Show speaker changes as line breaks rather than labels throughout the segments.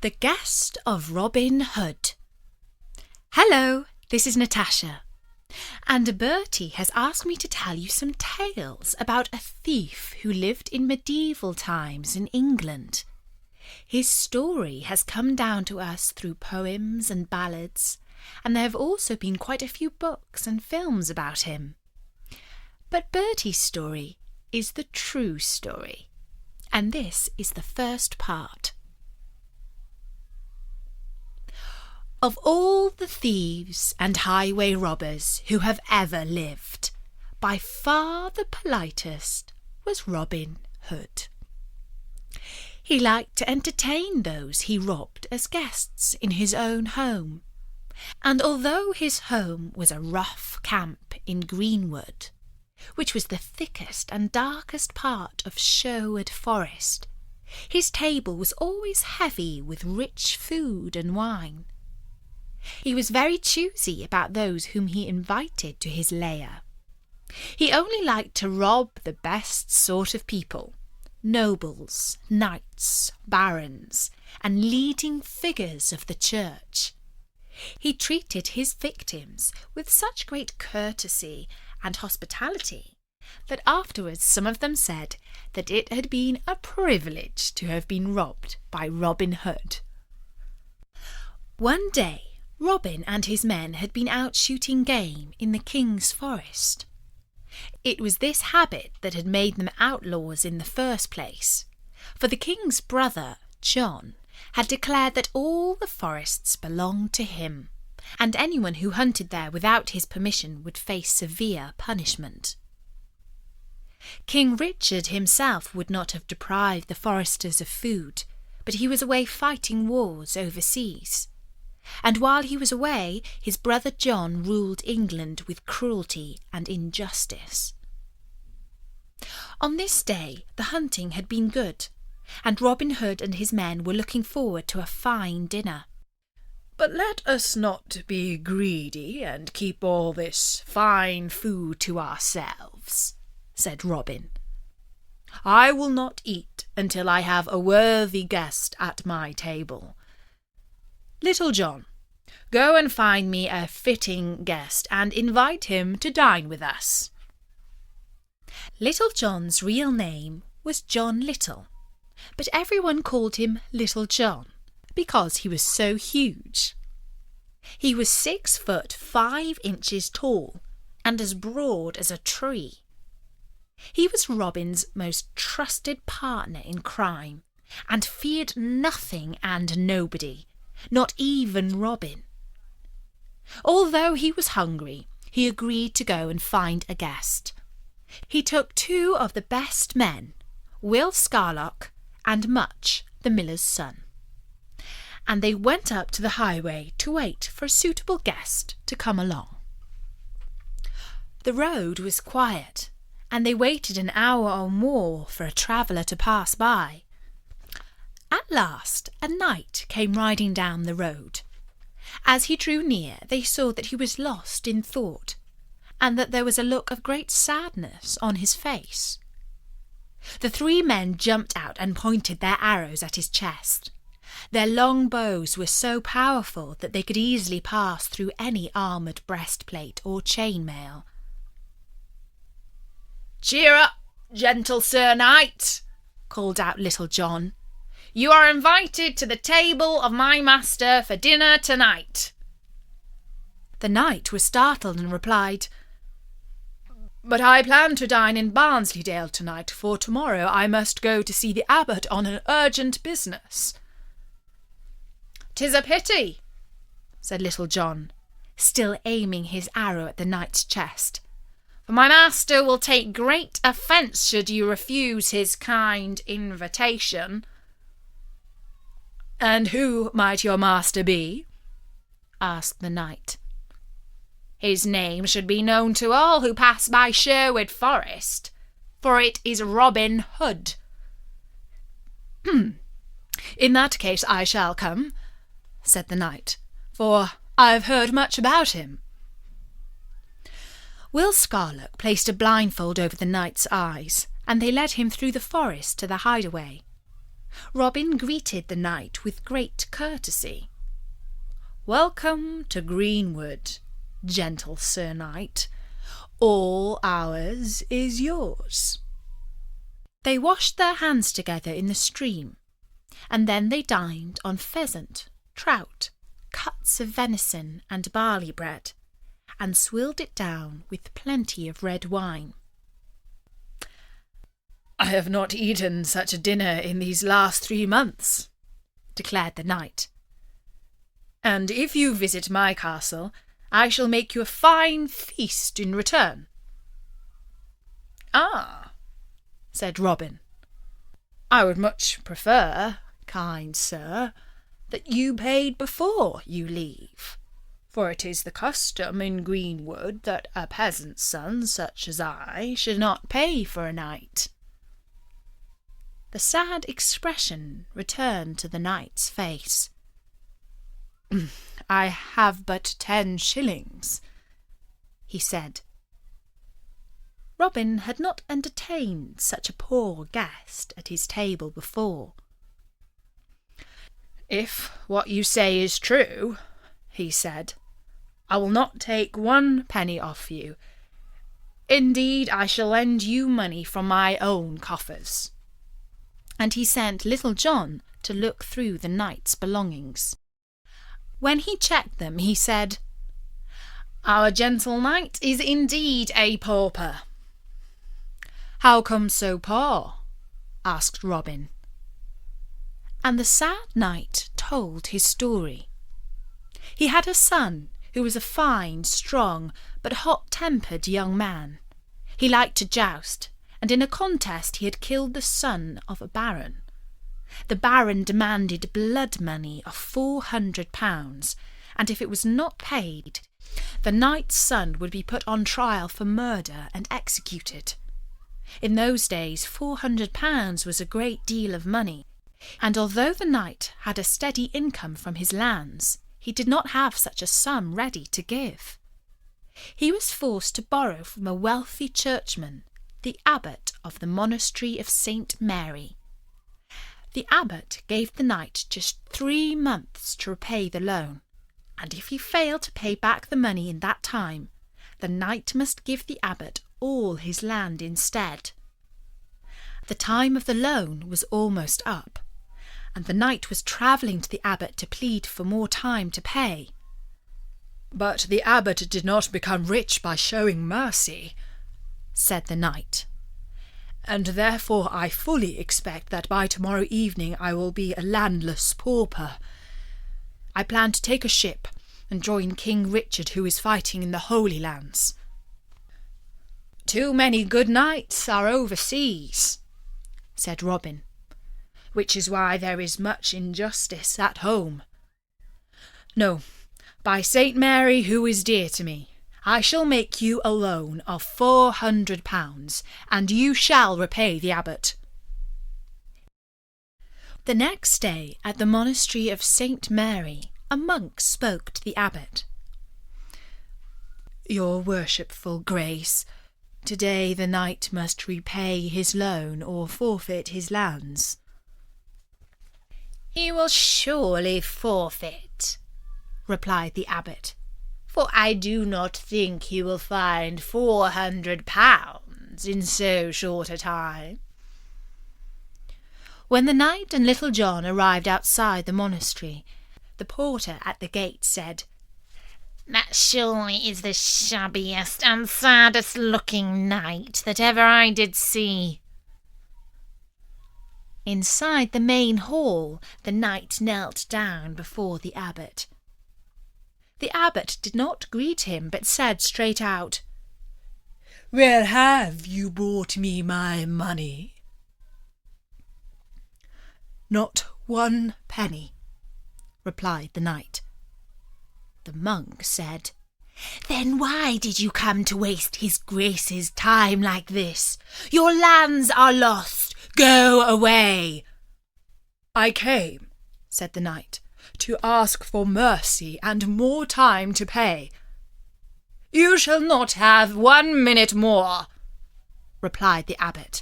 The Guest of Robin Hood. Hello, this is Natasha, and Bertie has asked me to tell you some tales about a thief who lived in medieval times in England. His story has come down to us through poems and ballads, and there have also been quite a few books and films about him. But Bertie's story is the true story, and this is the first part. Of all the thieves and highway robbers who have ever lived, by far the politest was Robin Hood. He liked to entertain those he robbed as guests in his own home, and although his home was a rough camp in Greenwood, which was the thickest and darkest part of Sherwood Forest, his table was always heavy with rich food and wine. He was very choosy about those whom he invited to his lair. He only liked to rob the best sort of people, nobles, knights, barons, and leading figures of the church. He treated his victims with such great courtesy and hospitality that afterwards some of them said that it had been a privilege to have been robbed by Robin Hood. One day, Robin and his men had been out shooting game in the king's forest. It was this habit that had made them outlaws in the first place, for the king's brother, John, had declared that all the forests belonged to him, and anyone who hunted there without his permission would face severe punishment. King Richard himself would not have deprived the foresters of food, but he was away fighting wars overseas. And while he was away, his brother John ruled England with cruelty and injustice. On this day the hunting had been good, and Robin Hood and his men were looking forward to a fine dinner.
"But let us not be greedy and keep all this fine food to ourselves," said Robin. "I will not eat until I have a worthy guest at my table. Little John, go and find me a fitting guest and invite him to dine with us."
Little John's real name was John Little, but everyone called him Little John because he was so huge. He was 6 foot 5 inches tall and as broad as a tree. He was Robin's most trusted partner in crime and feared nothing and nobody, not even Robin. Although he was hungry, he agreed to go and find a guest. He took 2 of the best men, Will Scarlock and Much, the miller's son, and they went up to the highway to wait for a suitable guest to come along. The road was quiet, and they waited an hour or more for a traveller to pass by. At last a knight came riding down the road. As he drew near, they saw that he was lost in thought, and that there was a look of great sadness on his face. The 3 men jumped out and pointed their arrows at his chest. Their long bows were so powerful that they could easily pass through any armoured breastplate or chainmail.
"Cheer up, gentle Sir Knight," called out Little John. "You are invited to the table of my master for dinner tonight."
The knight was startled and replied,
"But I plan to dine in Barnsleydale tonight, for tomorrow I must go to see the abbot on an urgent business." "'Tis a pity," said Little John, still aiming his arrow at the knight's chest, "for my master will take great offence should you refuse his kind invitation." "And who might your master be?" asked the knight. "His name should be known to all who pass by Sherwood Forest, for it is Robin Hood."
"In that case I shall come," said the knight, "for I have heard much about him." Will Scarlock placed a blindfold over the knight's eyes, and they led him through the forest to the hideaway. Robin greeted the knight with great courtesy. "Welcome to Greenwood, gentle Sir Knight. All ours is yours." They washed their hands together in the stream, and then they dined on pheasant, trout, cuts of venison and barley bread, and swilled it down with plenty of red wine.
"I have not eaten such a dinner in these last 3 months," declared the knight. "And if you visit my castle, I shall make you a fine feast in return." "Ah," said Robin, "I would much prefer, kind sir, that you paid before you leave, for it is the custom in Greenwood that a peasant's son such as I should not pay for a night."
The sad expression returned to the knight's face.
"I have but 10 shillings," he said.
Robin had not entertained such a poor guest at his table before.
"If what you say is true," he said, "I will not take 1 penny off you. Indeed, I shall lend you money from my own coffers."
And he sent Little John to look through the knight's belongings. When he checked them, he said,
"Our gentle knight is indeed a pauper." "How come so poor?" asked Robin.
And the sad knight told his story. He had a son who was a fine, strong, but hot-tempered young man. He liked to joust, and in a contest he had killed the son of a baron. The baron demanded blood money of £400, and if it was not paid, the knight's son would be put on trial for murder and executed. In those days, £400 was a great deal of money, and although the knight had a steady income from his lands, he did not have such a sum ready to give. He was forced to borrow from a wealthy churchman, the abbot of the monastery of St. Mary. The abbot gave the knight just 3 months to repay the loan, and if he failed to pay back the money in that time, the knight must give the abbot all his land instead. The time of the loan was almost up, and the knight was travelling to the abbot to plead for more time to pay.
"But the abbot did not become rich by showing mercy," said the knight, "and therefore I fully expect that by tomorrow evening I will be a landless pauper. I plan to take a ship and join King Richard, who is fighting in the Holy Lands. Too many good knights are overseas," said Robin, "which is why there is much injustice at home. No, by St. Mary, who is dear to me, I shall make you a loan of £400, and you shall repay the abbot."
The next day, at the monastery of St. Mary, a monk spoke to the abbot.
"Your worshipful grace, today the knight must repay his loan or forfeit his lands."
"He will surely forfeit," replied the abbot, "for I do not think he will find £400 in so short a time."
When the knight and Little John arrived outside the monastery, the porter at the gate said,
"That surely is the shabbiest and saddest looking knight that ever I did see."
Inside the main hall, the knight knelt down before the abbot. The abbot did not greet him, but said straight out,
"Where have you brought me my money?" "Not 1 penny," replied the knight.
The monk said, "Then why did you come to waste his grace's time like this? Your lands are lost. Go away."
"I came," said the knight, "to ask for mercy and more time to pay." "You shall not have 1 minute more," replied the abbot.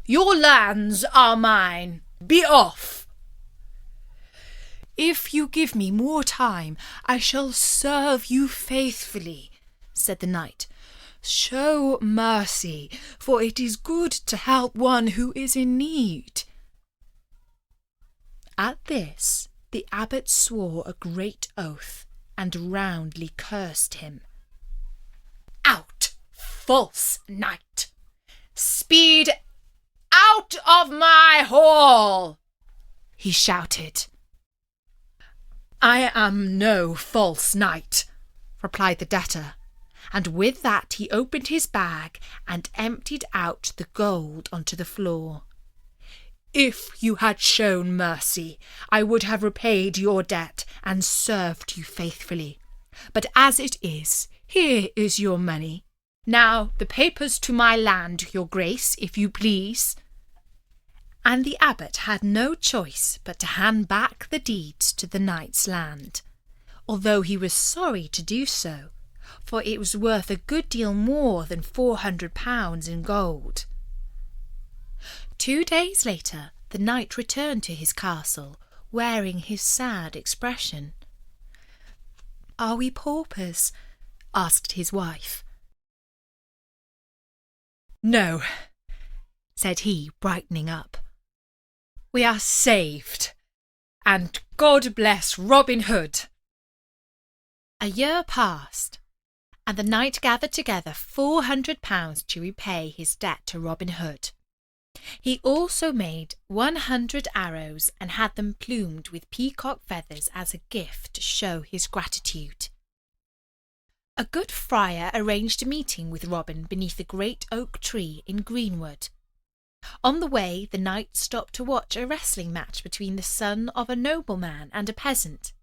"Your lands are mine, Be off!" "If you give me more time, I shall serve you faithfully," said the knight. "Show mercy, for it is good to help one who is in need." At this, the abbot swore a great oath and roundly cursed him. "Out, false knight! Speed out of my hall!" he shouted. "I am no false knight," replied the debtor, and with that he opened his bag and emptied out the gold onto the floor. "If you had shown mercy, I would have repaid your debt and served you faithfully. But as it is, here is your money. Now the papers to my land, your grace, if you please." And the abbot had no choice but to hand back the deeds to the knight's land, although he was sorry to do so, for it was worth a good deal more than £400 in gold. 2 days later, the knight returned to his castle, wearing his sad expression. "Are we paupers?" asked his wife. "No," said he, brightening up. "We are saved, and God bless Robin Hood." A year passed, and the knight gathered together £400 to repay his debt to Robin Hood. He also made 100 arrows and had them plumed with peacock feathers as a gift to show his gratitude. A good friar arranged a meeting with Robin beneath a great oak tree in Greenwood. On the way, the knight stopped to watch a wrestling match between the son of a nobleman and a peasant.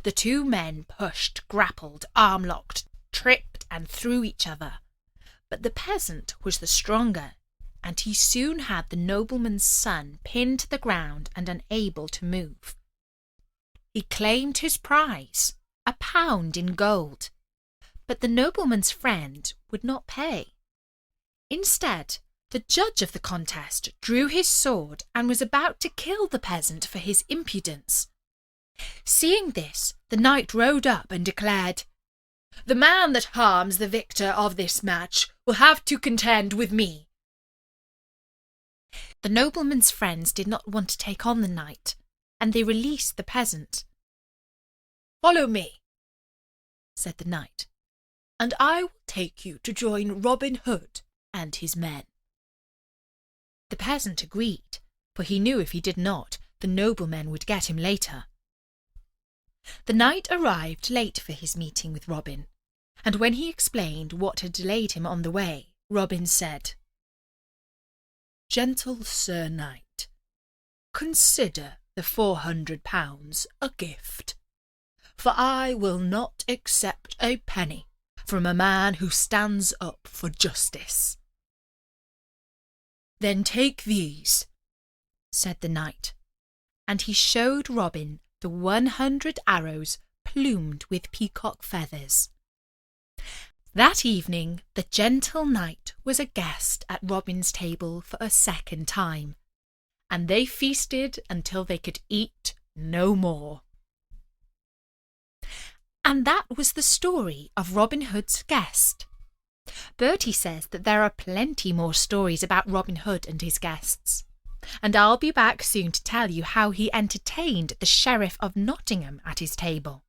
The two men pushed, grappled, arm-locked, tripped and threw each other, but the peasant was the stronger, and he soon had the nobleman's son pinned to the ground and unable to move. He claimed his prize, £1 in gold, but the nobleman's friend would not pay. Instead, the judge of the contest drew his sword and was about to kill the peasant for his impudence. Seeing this, the knight rode up and declared, "The man that harms the victor of this match will have to contend with me." The nobleman's friends did not want to take on the knight, and they released the peasant. "Follow me," said the knight, "and I will take you to join Robin Hood and his men." The peasant agreed, for he knew if he did not, the noblemen would get him later. The knight arrived late for his meeting with Robin, and when he explained what had delayed him on the way, Robin said, "Gentle Sir Knight, consider the £400 a gift, for I will not accept a penny from a man who stands up for justice." "Then take these," said the knight, and he showed Robin the 100 arrows plumed with peacock feathers. That evening the gentle knight was a guest at Robin's table for a second time, and they feasted until they could eat no more. And that was the story of Robin Hood's guest. Bertie says that there are plenty more stories about Robin Hood and his guests, and I'll be back soon to tell you how he entertained the Sheriff of Nottingham at his table.